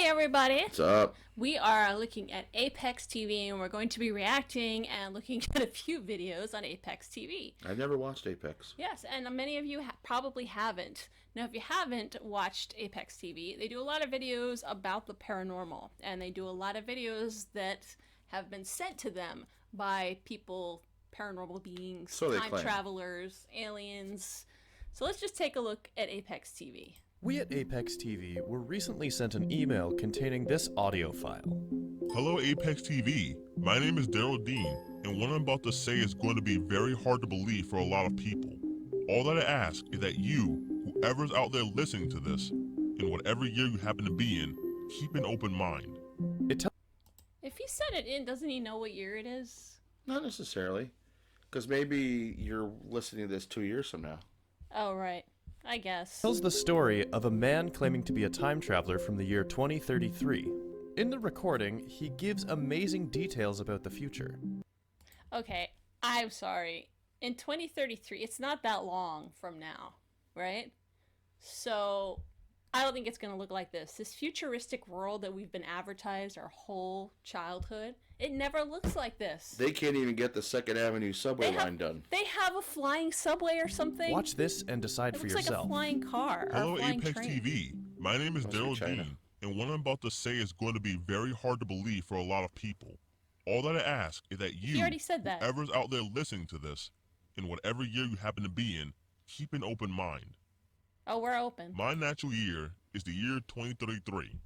Hey everybody! What's up? We are looking at Apex TV and we're going to be reacting and looking at a few videos on Apex TV. I've never watched Apex. Yes, and many of you probably haven't. Now, if you haven't watched Apex TV, they do a lot of videos about the paranormal, and they do a lot of videos that have been sent to them by people, paranormal beings, So time claim. travelers, aliens. So let's just take a look at Apex TV. We at Apex TV were recently sent an email containing this audio file. Hello Apex TV, my name is Daryl Dean, and what I'm about to say is going to be very hard to believe for a lot of people. All that I ask is that you, whoever's out there listening to this, in whatever year you happen to be in, keep an open mind. If he sent it in, doesn't he know what year it is? Not necessarily. Because maybe you're listening to this 2 years from now. Oh, right. I guess. Tells the story of a man claiming to be a time traveler from the year 2033. In the recording, he gives amazing details about the future. Okay, I'm sorry. In 2033, it's not that long from now, right? So, I don't think it's going to look like this. This futuristic world that we've been advertised our whole childhood, it never looks like this. They can't even get the 2nd Avenue subway line done. They have a flying subway or something. Watch this and decide it for looks yourself. like a flying car. Hello or a flying Apex train. TV, my name is Daryl Dean, and what I'm about to say is going to be very hard to believe for a lot of people. All that I ask is that you, He already said that. whoever's out there listening to this, in whatever year you happen to be in, keep an open mind. Oh, we're open. My natural year is the year 2033.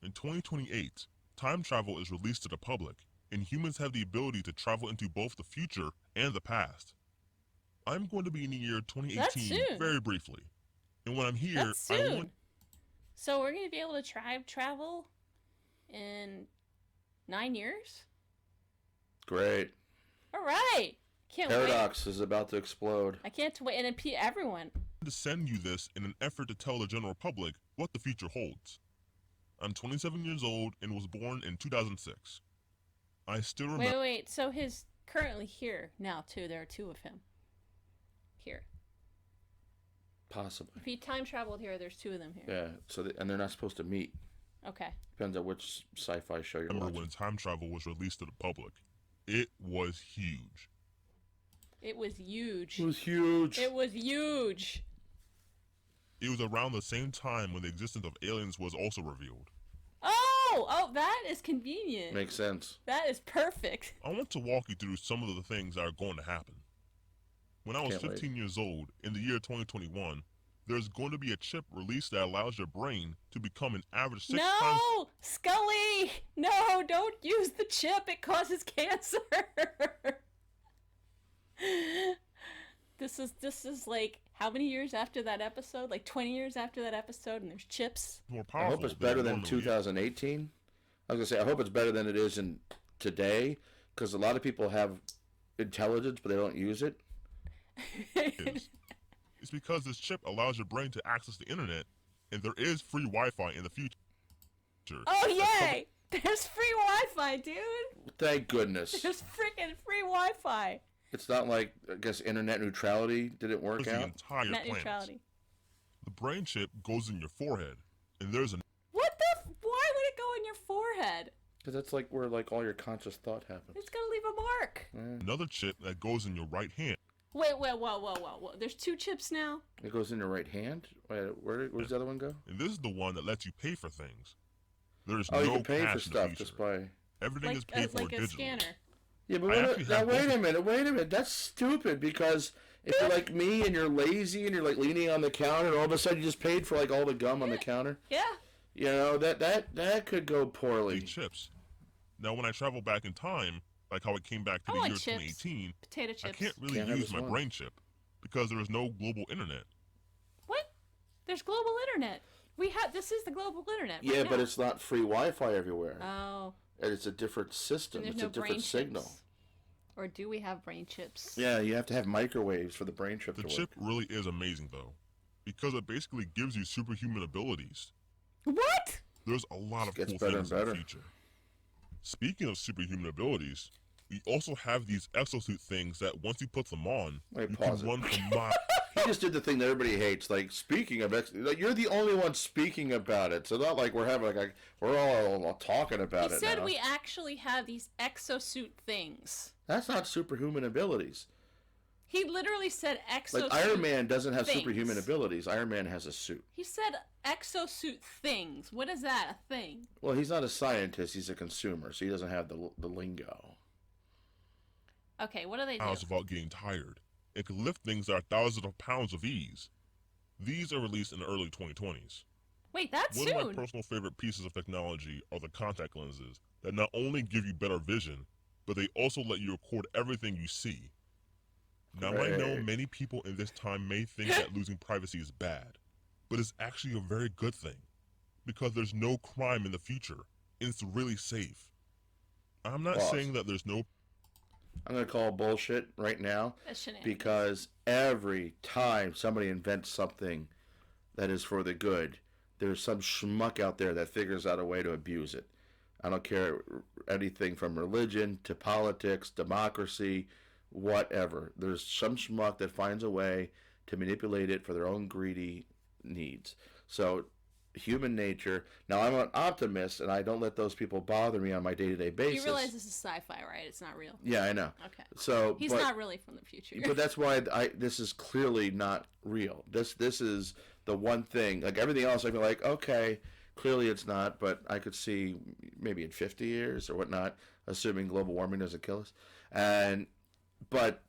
In 2028, time travel is released to the public, and humans have the ability to travel into both the future and the past. I'm going to be in the year 2018 very briefly, and when I'm here, That's soon. So we're going to be able to travel in 9 years? Great. All right. Can't Paradox is about to explode. I can't wait. And everyone. to send you this in an effort to tell the general public what the future holds. I'm 27 years old and was born in 2006. I still remember. Wait. So he's currently here now too. There are two of him. Here. Possibly. If he time traveled here, there's two of them here. Yeah. So and they're not supposed to meet. Okay. Depends on which sci-fi show you're Remember watching. when time travel was released to the public. It was huge. It was huge. It was huge. It was huge. It was around the same time when the existence of aliens was also revealed. Oh, that is convenient. Makes sense. That is perfect. I want to walk you through some of the things that are going to happen. When I was 15 years old, in the year 2021, there's going to be a chip released that allows your brain to become an average 6 times... No! Scully! No, don't use the chip. It causes cancer. This is like, how many years after that episode? Like 20 years after that episode, and there's chips? More I hope it's better than 2018. I was going to say, I hope it's better than it is in today, because a lot of people have intelligence, but they don't use it. It's because this chip allows your brain to access the internet, and there is free Wi-Fi in the future. Oh, yay! There's free Wi-Fi, dude! Thank goodness. There's freaking free Wi-Fi! It's not like, I guess, internet neutrality didn't work out. The entire Net planet. neutrality. The brain chip goes in your forehead, and there's a... What the why would it go in your forehead? Because that's like where like all your conscious thought happens. It's gonna leave a mark. another chip that goes in your right hand. Wait, whoa. There's two chips now? It goes in your right hand? Wait, where's the other one go? And this is the one that lets you pay for things. There is Oh, no you can pay cash for in the stuff future. just by... Everything is paid for like a digitally. scanner. Yeah, but wait a minute. That's stupid, because if you're like me and you're lazy and you're like leaning on the counter and all of a sudden you just paid for like all the gum on the counter. Yeah. You know, that could go poorly. These chips. Now, when I travel back in time, like how I came back to the year 2018, Potato chips. I can't really Can't have use this my one. brain chip because there is no global internet. What? There's global internet. This is the global internet. Yeah, right but now. it's not free Wi-Fi everywhere. Oh. And it's a different system. And there's It's no a different brain signal. chips. Or do we have brain chips? Yeah, you have to have microwaves for the brain chip The to chip work. really is amazing, though, because it basically gives you superhuman abilities. What? There's a lot of Gets cool better things and in the better. future. Speaking of superhuman abilities, we also have these exosuit things that once you put them on, Wait, you pause can it. run for miles. He just did the thing that everybody hates. Like, speaking of like, you're the only one speaking about it. So not like we're having like we're all talking about He it said now. we actually have these exosuit things. That's not superhuman abilities. He literally said exosuit. Like Iron Man doesn't have things. superhuman abilities. Iron Man has a suit. He said exosuit things. What is that? A thing? Well, he's not a scientist. He's a consumer, so he doesn't have the lingo. Okay, what do they do? Hours without getting tired. It can lift things that are thousands of pounds of ease. These are released in the early 2020s. Wait, that's One soon. of my personal favorite pieces of technology are the contact lenses that not only give you better vision, but they also let you record everything you see. Now, I know Right. many people in this time may think that losing privacy is bad, but it's actually a very good thing, because there's no crime in the future, and it's really safe. I'm not Boss. saying that there's no I'm gonna call bullshit right now That's shenanigans. because every time somebody invents something that is for the good, there's some schmuck out there that figures out a way to abuse it. I don't care anything from religion to politics, democracy, whatever. There's some schmuck that finds a way to manipulate it for their own greedy needs. So, human nature. Now, I'm an optimist, and I don't let those people bother me on my day-to-day basis. You realize this is sci-fi, right? It's not real. Yeah, I know. Okay. So, He's but, not really from the future. but that's why this is clearly not real. This is the one thing. Like everything else, I'd be like, okay, clearly it's not. But I could see maybe in 50 years or whatnot, assuming global warming doesn't kill us. But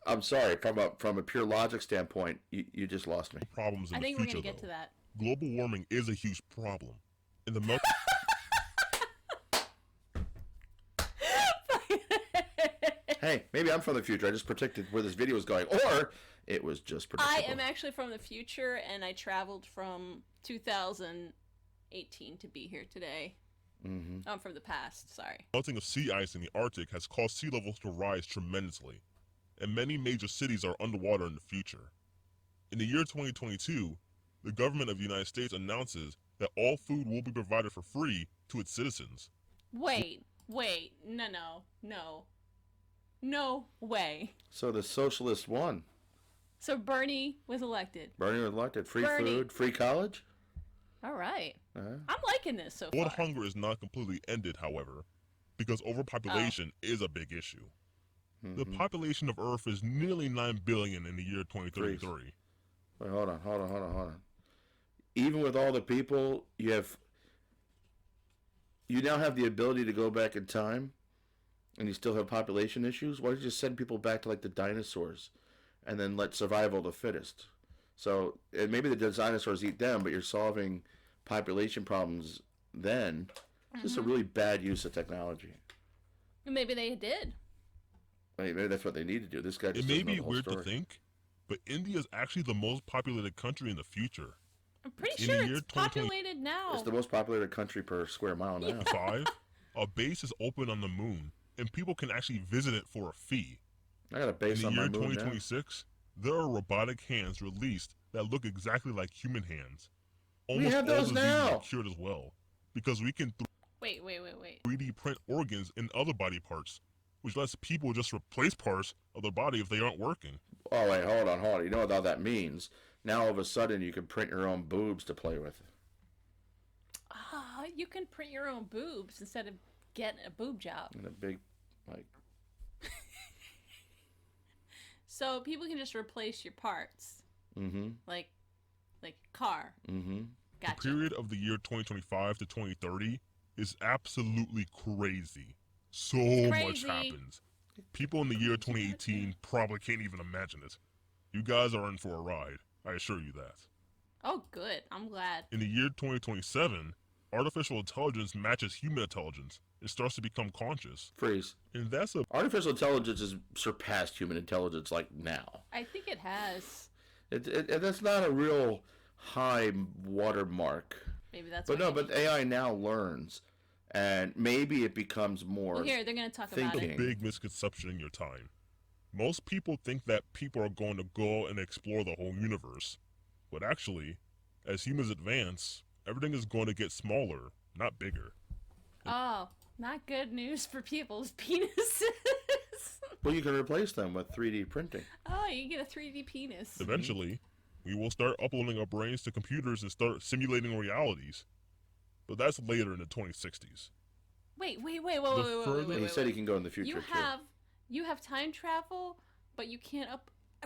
I'm sorry, from a pure logic standpoint, you just lost me. problems in I the think we're future, gonna get though. to that. Global warming is a huge problem. In the melt Hey, maybe I'm from the future. I just predicted where this video was going, or it was just predictable. I am actually from the future, and I traveled from 2018 to be here today. Mm-hmm. I'm from the past. Sorry. melting of sea ice in the Arctic has caused sea levels to rise tremendously, and many major cities are underwater in the future. In the year 2022, the government of the United States announces that all food will be provided for free to its citizens. Wait. No way. So the socialist won. So Bernie was elected. Bernie was elected. Free Bernie. food, free college. All right. Uh-huh. I'm liking this so World far. hunger is not completely ended, however, because overpopulation is a big issue. The Mhm. population of Earth is nearly 9 billion in the year 2033. Wait, hold on. Even with all the people, you now have the ability to go back in time, and you still have population issues. Why don't you just send people back to like the dinosaurs, and then let survival of the fittest? So and maybe the dinosaurs eat them, but you're solving population problems then. It's just a really bad use of technology. Maybe they did. I mean, maybe that's what they need to do. This guy It just may doesn't know be the whole weird to story. think, but India is actually the most populated country in the future. I'm pretty In sure the year it's 2020 populated now. It's the most populated country per square mile now. 5, a base is open on the moon, and people can actually visit it for a fee. I got a In base the on my year moon now. 2026, there are robotic hands released that look exactly like human hands. We Almost have all those diseases now. are cured as well, because we can Wait. 3D print organs and other body parts, which lets people just replace parts of their body if they aren't working. Oh wait, hold on. You know what all that means? Now all of a sudden you can print your own boobs to play with. You can print your own boobs instead of getting a boob job. And a big, like, So people can just replace your parts, mm-hmm. like car. Mm-hmm. The Gotcha. period of the year 2025 to 2030 is absolutely crazy. So much crazy. happens. People in the year 2018 probably can't even imagine it. You guys are in for a ride, I assure you that. Oh, good. I'm glad. In the year 2027, artificial intelligence matches human intelligence and starts to become conscious. Freeze. And that's a Artificial intelligence has surpassed human intelligence like now. I think it has. That's not a real high watermark. Maybe that's. But why no, you but need- AI now learns, and maybe it becomes more. Well, here they're gonna talk about thinking. it. big misconception in your time. Most people think that people are going to go and explore the whole universe. But actually, as humans advance, everything is going to get smaller, not bigger. Oh, not good news for people's penises. Well, you can replace them with 3D printing. Oh, you get a 3D penis. Eventually, we will start uploading our brains to computers and start simulating realities. But that's later in the 2060s. Wait. He said he can go in the future You have time travel, but you can't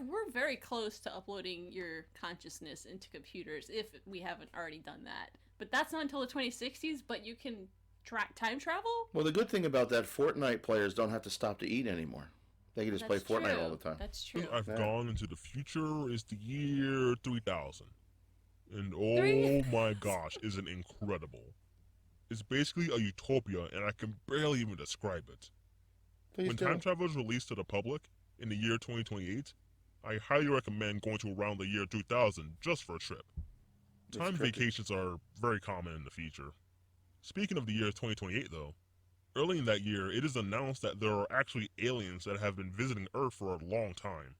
We're very close to uploading your consciousness into computers if we haven't already done that. But that's not until the 2060s, but you can time travel? Well, the good thing about that, Fortnite players don't have to stop to eat anymore. They can just play Fortnite all the time. That's true. I've gone into the future is the year 3000. And oh my gosh, is it incredible. It's basically a utopia, and I can barely even describe it. When time travel is released to the public in the year 2028, I highly recommend going to around the year 2000 just for a trip. Time vacations are very common in the future. Speaking of the year 2028 though, early in that year it is announced that there are actually aliens that have been visiting Earth for a long time.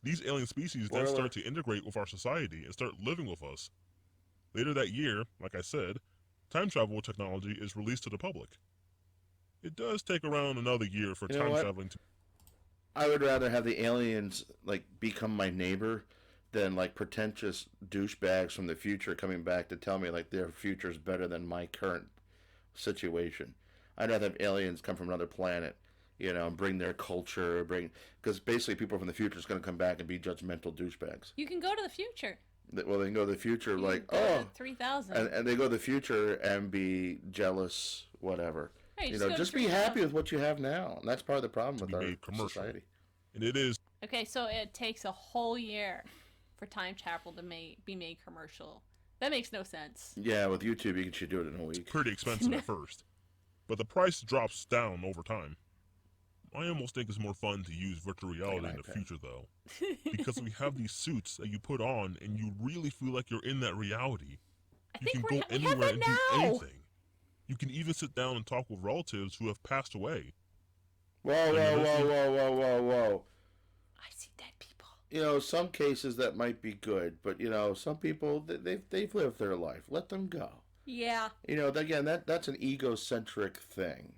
These alien species then start to integrate with our society and start living with us. Later that year, like I said, time travel technology is released to the public. It does take around another year for time traveling to... I would rather have the aliens like become my neighbor than like pretentious douchebags from the future coming back to tell me like their future is better than my current situation. I'd rather have aliens come from another planet, you know, and bring their culture, because basically people from the future is going to come back and be judgmental douchebags. You can go to the future. Well, they can go to the future like, 3000. And they go to the future and be jealous, whatever. Hey, you know, just be happy with what you have now. And that's part of the problem with our society. And it is. Okay, so it takes a whole year for time travel to be made commercial. That makes no sense. Yeah, with YouTube, you should do it in a week. It's pretty expensive at first, but the price drops down over time. I almost think it's more fun to use virtual reality in the future, though, because we have these suits that you put on, and you really feel like you're in that reality. You can go anywhere and do anything. You can even sit down and talk with relatives who have passed away. Whoa. I see dead people. You know, some cases that might be good, but you know, some people they've lived their life. Let them go. Yeah. You know, again, that's an egocentric thing.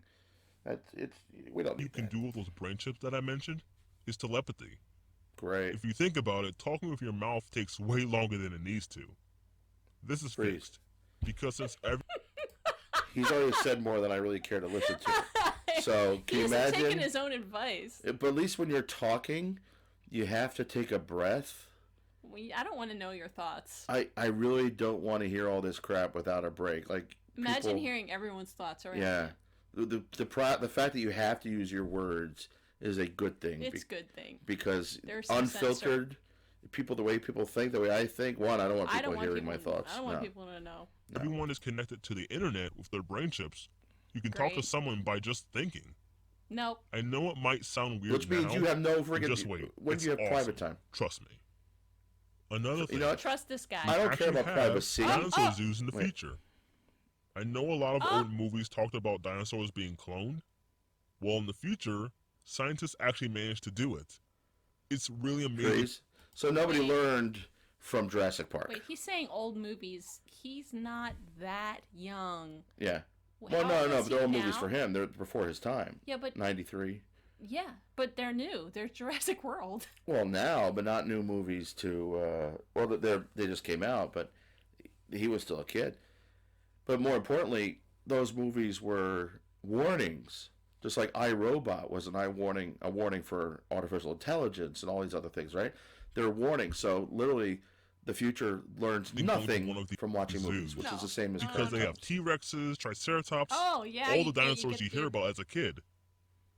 We don't. You can do with those brain chips that I mentioned is telepathy. Great. If you think about it, talking with your mouth takes way longer than it needs to. This is fixed because since he's already said more than I really care to listen to. So can you imagine? He's taking his own advice. But at least when you're talking, you have to take a breath. I don't want to know your thoughts. I really don't want to hear all this crap without a break. Like imagine hearing everyone's thoughts already. Yeah, the fact that you have to use your words is a good thing. It's a good thing because unfiltered people, the way people think, the way I think. One, I don't want people hearing my thoughts. I don't want people to know. Everyone is connected to the internet with their brain chips. You can talk to someone by just thinking. Nope. I know it might sound weird Which means you have no friggin' just wait. When do you have private time? Trust me. Another thing. You know, trust this guy. I don't care about privacy. Dinosaur zoos in the future. I know a lot of old movies talked about dinosaurs being cloned. Well, in the future, scientists actually managed to do it. It's really amazing. So nobody learned from Jurassic Park. Wait, he's saying old movies. He's not that young. Yeah. Well, no, but they're old movies for him. They're before his time. Yeah, but 93. Yeah, but they're new. They're Jurassic World. Well, now, but not new movies to. Well, they just came out, but he was still a kid. But more importantly, those movies were warnings. Just like iRobot was a warning for artificial intelligence and all these other things, right? They're warnings. So literally, the future learns nothing from watching movies, which is the same as because they have T-Rexes, Triceratops. Oh yeah, all the dinosaurs you hear about as a kid.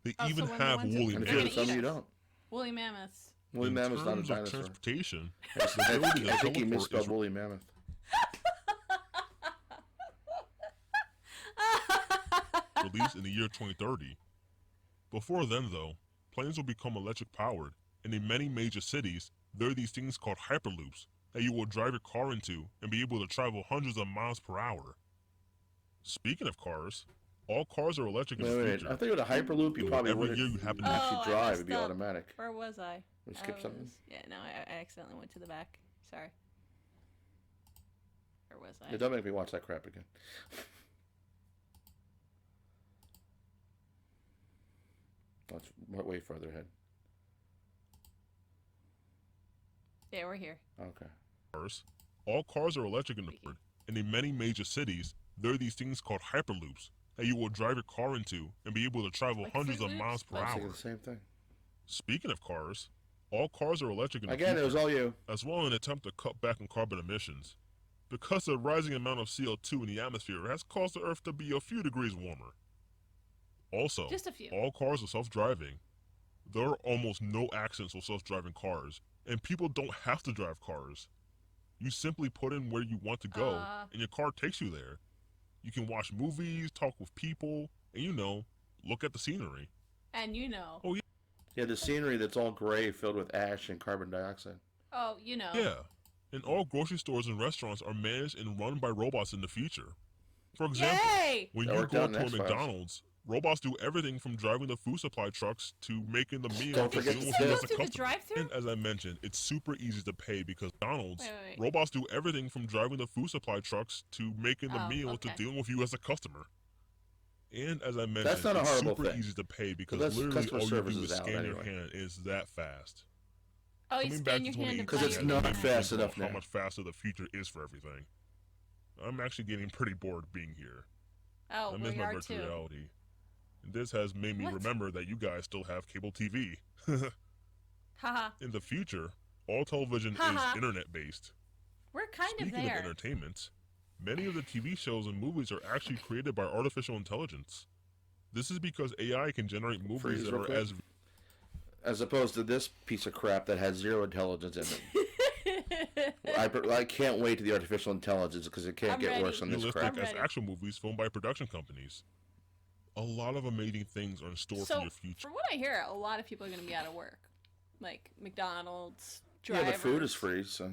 They even have woolly mammoths. Some you don't. Woolly mammoths. Woolly mammoth's not a dinosaur. Transportation. I think he misspelled woolly mammoth. Released in the year 2030. Before then, though, planes will become electric powered, and in many major cities, there are these things called hyperloops that you will drive your car into and be able to travel hundreds of miles per hour. Speaking of cars, all cars are electric in the future. I think with a hyperloop, you probably every year you happen to actually drive. It'd be automatic. Where was I? We skipped something? Yeah, no, I accidentally went to the back. Sorry. Where was I? Yeah, don't make me watch that crap again. It's way further ahead. Yeah, we're here. Okay. Cars. All cars are electric in the world, and in many major cities, there are these things called hyperloops that you will drive your car into and be able to travel Like hundreds Fruit of miles Loops, per but- I was hour. thinking the same thing. Speaking of cars, all cars are electric in the Again, future, it was all you. as well in an attempt to cut back on carbon emissions. Because the rising amount of CO2 in the atmosphere has caused the Earth to be a few degrees warmer. Also, Just a few. all cars are self-driving. There are almost no accidents with self-driving cars, and people don't have to drive cars. You simply put in where you want to go, and your car takes you there. You can watch movies, talk with people, and look at the scenery. And Yeah, the scenery that's all gray, filled with ash and carbon dioxide. oh, Yeah, and all grocery stores and restaurants are managed and run by robots in the future. For example, Yay! when That you worked go out in to a X-Files. McDonald's, robots do everything from driving the food supply trucks to making the meal Don't to forget dealing the with you tip. as a Through the customer. drive-thru? And as I mentioned, it's super easy to pay because McDonald's, Wait. robots do everything from driving the food supply trucks to making the Oh, meal to okay. dealing with you as a customer. And as I mentioned, That's not a it's horrible super thing. easy to pay because that's- literally customer all you service do is is out scan your anyway. hand. It's that fast. Oh, you Coming back scan to your hand and 'Cause buy it's it. not made me fast think enough about how now. much faster the future is for everything. I'm actually getting pretty bored being here. Oh, I miss we my are virtual too. reality. And this has made me What? remember that you guys still have cable TV. Haha. In the future, all television Haha. is internet-based. We're kind Speaking of there. entertainment, many of the TV shows and movies are actually created by artificial intelligence. This is because AI can generate movies Freeze that real are quick. As opposed to this piece of crap that has zero intelligence in it. I can't wait to the artificial intelligence because it can't I'm get ready. worse than this realistic crap. I'm as ready. action movies filmed by production companies. A lot of amazing things are in store for So, your future. from what I hear, a lot of people are going to be out of work. Like McDonald's, Yeah, drivers. but food is free, so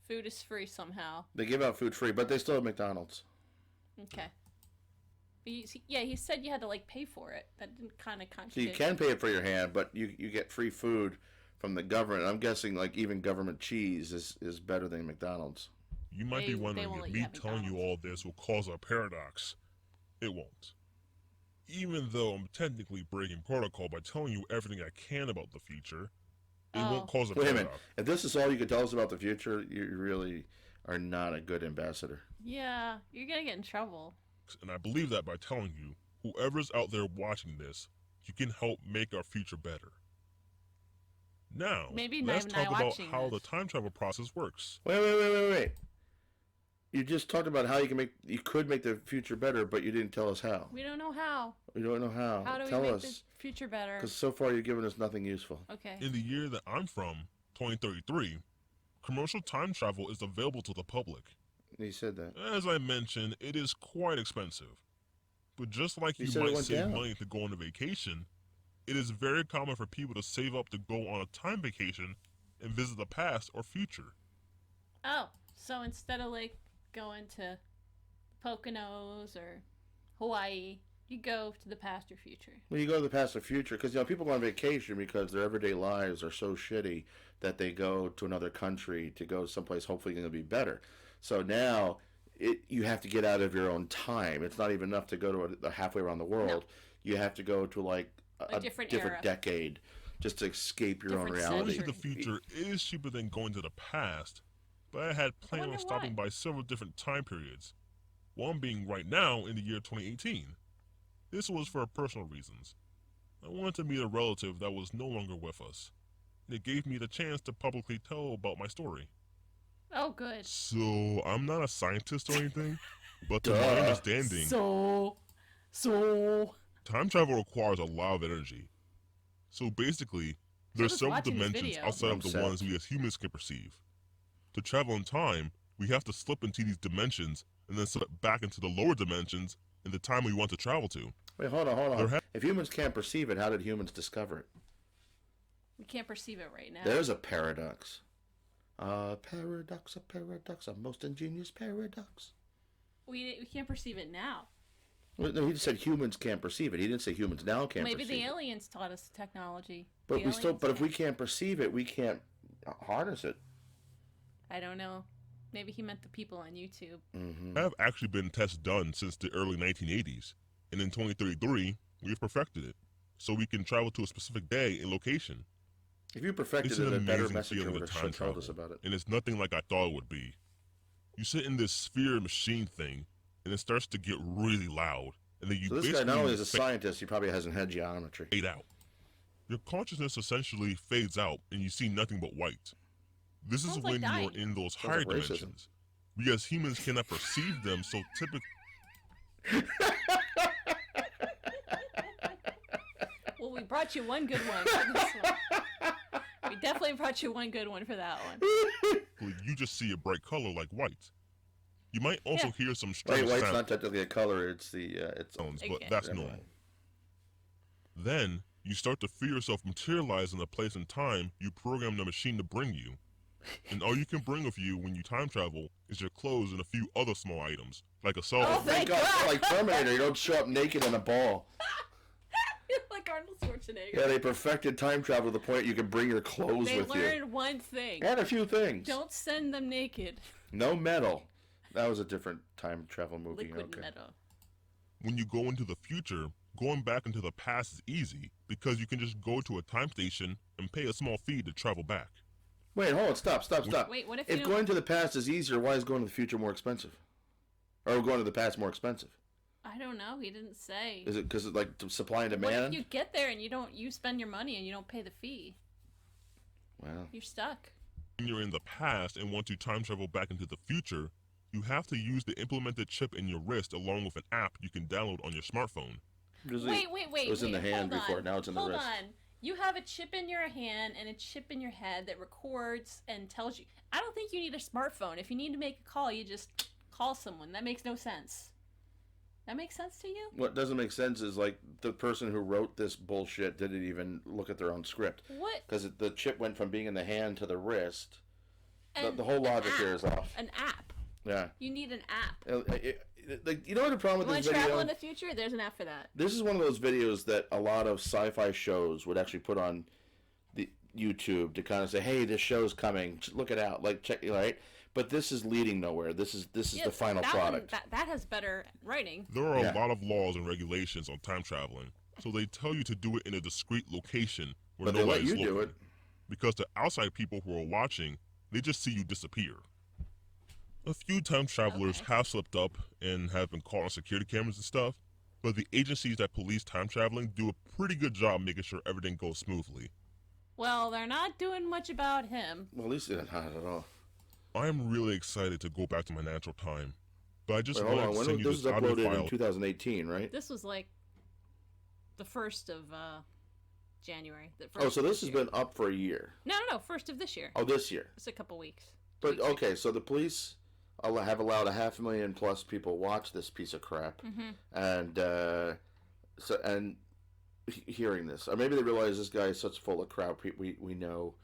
Food is free somehow. they give out food free, but they still have McDonald's. Okay. But he said you had to pay for it. That didn't kind of So you contradict. can pay it for your hand, but you get free food from the government. I'm guessing even government cheese is better than McDonald's. You might be They wondering won't if let me you have telling you McDonald's. all this will cause a paradox. It won't. Even though I'm technically breaking protocol by telling you everything I can about the future, it Oh. won't cause a Wait a minute. paradox. If this is all you can tell us about the future, you really are not a good ambassador. Yeah, you're going to get in trouble. And I believe that by telling you, whoever's out there watching this, you can help make our future better. Now, Maybe let's not talk about watching how this. the time travel process works. Wait. You just talked about how you could make the future better, but you didn't tell us how. We don't know how. We don't know how. How do we Tell make us, the future better? because so far you've given us nothing useful. Okay. In the year that I'm from, 2033, commercial time travel is available to the public. You said that. As I mentioned, it is quite expensive. But just like You you said it might went save down. money to go on a vacation, it is very common for people to save up to go on a time vacation and visit the past or future. Oh, so instead of going to Poconos or Hawaii, you go to the past or future. When you go to the past or future, because people go on vacation because their everyday lives are so shitty that they go to another country to go someplace hopefully going to be better. So now you have to get out of your own time. It's not even enough to go to a halfway around the world. No. You have to go to a different different era. decade just to escape your own Different Going reality. to the future is cheaper than going to the past, but I had planned wonder on stopping why. by several different time periods. One being right now in the year 2018. This was for personal reasons. I wanted to meet a relative that was no longer with us, and it gave me the chance to publicly tell about my story. Oh, good. So, I'm not a scientist or anything, but to Duh. my understanding, So. time travel requires a lot of energy. So basically, there's does several watching this dimensions video. outside of the Concept. ones we as humans can perceive. To travel in time, we have to slip into these dimensions and then slip back into the lower dimensions in the time we want to travel to. Wait, hold on. There If humans can't perceive it, how did humans discover it? We can't perceive it right now. There's a paradox. A paradox, a most ingenious paradox. We can't perceive it now. Well, no, he just said humans can't perceive it. He didn't say humans now can't Maybe perceive the it. aliens taught us the technology. But The aliens if we can. can't perceive it, we can't harness it. I don't know. Maybe he meant the people on YouTube. Mm-hmm. There have actually been tests done since the early 1980s, and in 2033, we have perfected it. so we can travel to a specific day and location. If you It's perfected an it, a better amazing messenger feeling would to have time told travel, us about it. and it's nothing like I thought it would be. You sit in this sphere machine thing, and it starts to get really loud, and then you So this guy basically not only is a scientist, he probably hasn't had geometry. fade out. Your consciousnous essentially fades out, and you see nothing but white. This is Sounds like when dying. you're in those Sounds higher like racism. dimensions. We as humans cannot perceive them, so typically Well, we brought you one good one for this one. We definitely brought you one good one for that one. you just see a bright color like white. You might also Yeah. hear some Wait, strange white's sounds, not technically a color. It's the it's but Okay. that's Never normal. mind. Then you start to feel yourself materialize in a place and time you programmed the machine to bring you. And all you can bring with you when you time travel is your clothes and a few other small items, like a cell Oh, phone. thank Thank God, God. like Terminator, you don't show up naked in a ball. Like Arnold Schwarzenegger. Yeah, they perfected time travel to the point you can bring your clothes They with you. learned one thing. And a few things. Don't send them naked. No metal. That was a different time travel movie. Liquid Okay. metal. When you go into the future, going back into the past is easy because you can just go to a time station and pay a small fee to travel back. Wait, hold on, stop. Wait, what if you If don't... going to the past is easier, why is going to the future more expensive? Or going to the past more expensive? I don't know. He didn't say. Is it because of like supply and What if demand? you get there and you spend your money and you don't pay the fee? Well, You're stuck. When you're in the past and want to time travel back into the future, you have to use the implemented chip in your wrist along with an app you can download on your smartphone. Wait. It was in the hand hold before. on. Now it's in the Hold wrist. on. You have a chip in your hand and a chip in your head that records and tells you. I don't think you need a smartphone. If you need to make a call, you just call someone. That makes no sense. That makes sense to you? What doesn't make sense is like the person who wrote this bullshit didn't even look at their own script. What? Because the chip went from being in the hand to the wrist. And The whole an logic app. here is off. An app. Yeah. You need an app. Like, you know what the problem You with want this to video? travel in the future? There's an app for that. This is one of those videos that a lot of sci-fi shows would actually put on the YouTube to kind of say, "Hey, this show's coming. Look it out. Like, check it right." But this is leading nowhere. This is Yeah, the final that product. One, that has better writing. There are Yeah. a lot of laws and regulations on time traveling, so they tell you to do it in a discreet location where But they let nobody's you do looking. it. Because the outside people who are watching, they just see you disappear. A few time travelers Okay. have slipped up and have been caught on security cameras and stuff, but the agencies that police time traveling do a pretty good job making sure everything goes smoothly. Well, they're not doing much about him. Well, at least they're not at all. I am really excited to go back to my natural time, but I just Wait, hold wanted on. to When send was you this this audio uploaded in file. 2018, right? This was like the 1st of January. The Oh, first so of this has year. been up for a year. No, 1st of this year. Oh, this year. It's a couple weeks. But Weeks ago. okay, so the police have allowed 500,000 plus people watch this piece of crap, and hearing this, or maybe they realize this guy is such full of crap. We know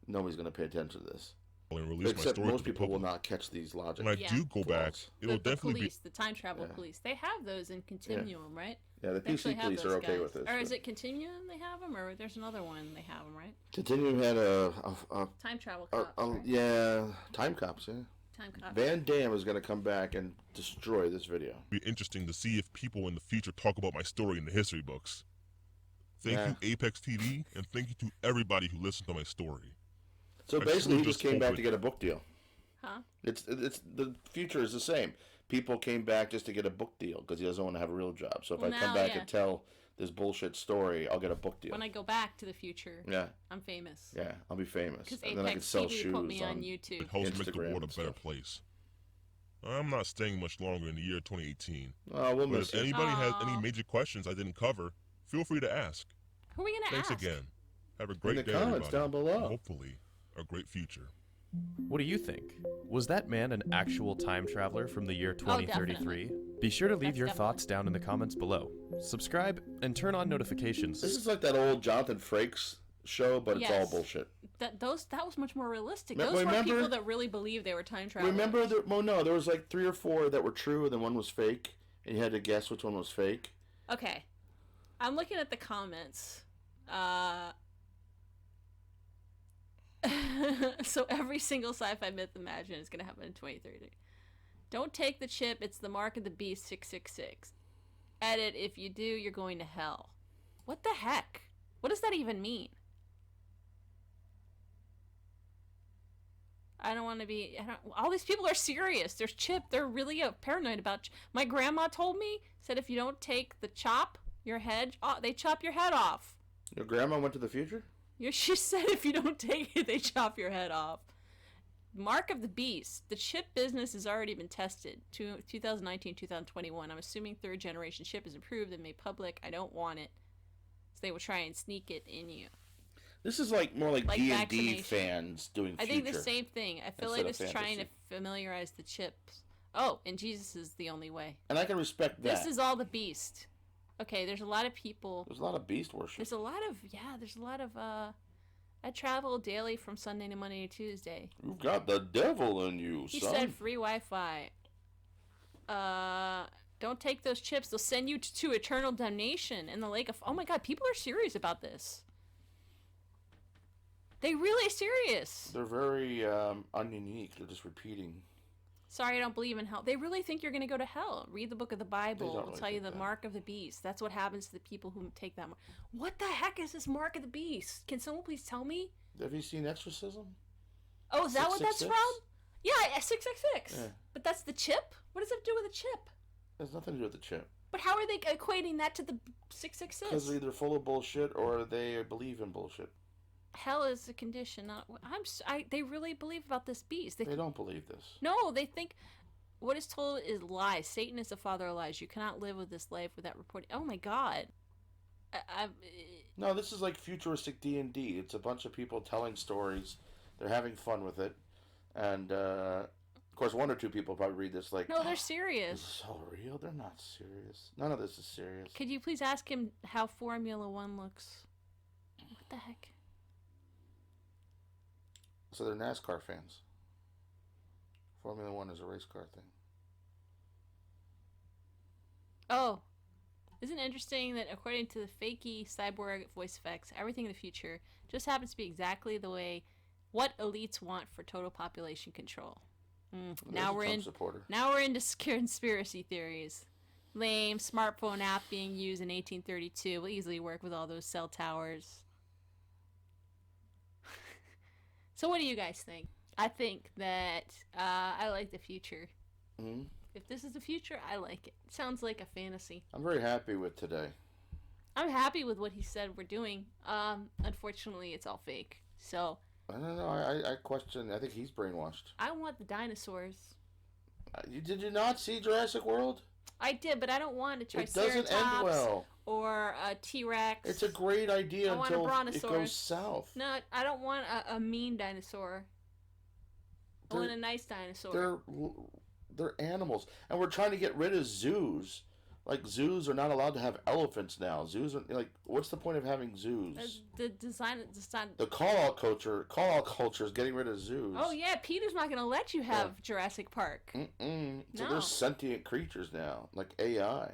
nobody's going to pay attention to this. And release my Except story most to the people will public. not catch these logic. When I Yeah. do go back, Flaws. it'll The definitely police, the time travel Yeah. police, they have those in Continuum, right? Yeah, the They actually PC have police those are okay guys. with this. Or is but it Continuum they have them, or there's another one they have them, right? Continuum had a Time travel cops, right? yeah, time cops. Yeah, Time cops. Van Damme is going to come back and destroy this video. be interesting to see if people in the future talk about my story in the history books. Thank Yeah. you, Apex TV, and thank you to everybody who listened to my story. So I basically, he truly just just came back hope to it- get a book deal. Huh? It's the future is the same. People came back just to get a book deal because he doesn't want to have a real job. So if Well, I come now, back yeah. and tell this bullshit story, I'll get a book deal. When I go back to the future, Yeah, I'm famous. yeah, I'll be famous, Because and then I can Apex sell TV shoes put me on It YouTube. helps make the Instagram world a and better stuff. place. I'm not staying much longer in the year 2018. Oh, we'll But miss if you. anybody has Aw. any major questions I didn't cover, feel free to ask. Who are we gonna Thanks ask? again. Have a great the day, comments everybody. down below. And hopefully, a great future. What do you think? Was that man an actual time traveler from the year 2033? definitely. Be sure to leave That's your definitely. thoughts down in the comments below. Subscribe and turn on notifications. This is like that old Jonathan Frakes show, but it's all Yes. bullshit. That was much more realistic. Me- Those were remember- people that really believed they were time travelers. Remember, there was like 3 or 4 that were true, and then one was fake, and you had to guess which one was fake. Okay, I'm looking at the comments. So every single sci-fi myth imagined is going to happen in 2030. Don't take the chip. It's the mark of the beast 666. Edit. If you do, you're going to hell. What the heck? What does that even mean? I don't want to be. All these people are serious. There's Chip. They're really paranoid about. My grandma told me, said if you don't take the chop your head, they chop your head off. Your grandma went to the future? Yeah, she said if you don't take it, they chop your head off. Mark of the Beast. The chip business has already been tested. 2019, 2021. I'm assuming third generation chip is approved and made public. I don't want it. So they will try and sneak it in you. This is like more like D&D vaccination. fans doing future. I think the same thing. I feel like instead it's of trying to familiarize the chips. Oh, and Jesus is the only way. And I can respect that. This is all the beast. Okay, there's a lot of people. There's a lot of beast worship. There's a lot of I travel daily from Sunday to Monday to Tuesday. You've got the devil in you, He son. said free Wi-Fi. Don't take those chips. They'll send you to eternal damnation in the lake of... Oh my god, people are serious about this. They really serious. They're very ununique. They're just repeating. Sorry, I don't believe in hell. They really think you're going to go to hell. Read the book of the Bible. They don't It'll really tell you think the that. mark of the beast. That's what happens to the people who take that mark. What the heck is this mark of the beast? Can someone please tell me? Have you seen Exorcism? Oh, is that what that's 666? from? Yeah, 666. Yeah. But that's the chip? What does that do with a chip? There's nothing to do with the chip. But how are they equating that to the 666? Because they're either full of bullshit or they believe in bullshit. Hell is a condition. Not, they really believe about this beast. They don't believe this. No, they think what is told is lies. Satan is the father of lies. You cannot live with this life without reporting. Oh my god. No, this is like futuristic D&D. It's a bunch of people telling stories. They're having fun with it. And, of course, one or two people probably read this like... No, they're This serious. is so real. They're not serious. None of this is serious. Could you please ask him how Formula One looks? What the heck? So they're NASCAR fans. Formula One is a race car thing. Oh. Isn't it interesting that according to the fakey cyborg voice effects, everything in the future just happens to be exactly the way what elites want for total population control. Now we're in Supporter. Now we're into conspiracy theories. Lame smartphone app being used in 1832 will easily work with all those cell towers. So what do you guys think? I think that I like the future. Mm-hmm. If this is the future, I like it. It sounds like a fantasy. I'm very happy with today. I'm happy with what he said we're doing. Unfortunately, it's all fake. So I don't know. I question. I think he's brainwashed. I want the dinosaurs. Did you not see Jurassic World? I did, but I don't want a It doesn't Triceratops end well. or a T-Rex. It's a great idea I want a until it brontosaurus. goes south. No, I don't want a mean dinosaur. I want a nice dinosaur. They're animals, and we're trying to get rid of zoos. Like zoos are not allowed to have elephants now. Zoos are like, what's the point of having zoos? The design. The call-out culture is getting rid of zoos. Oh yeah, Peter's not gonna let you have Jurassic Park. So No. there's sentient creatures now, like AI.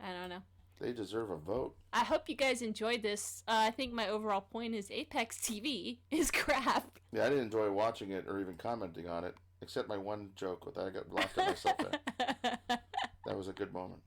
I don't know. They deserve a vote. I hope you guys enjoyed this. I think my overall point is Apex TV is crap. Yeah, I didn't enjoy watching it or even commenting on it, except my one joke that I got laughed at myself at. That was a good moment.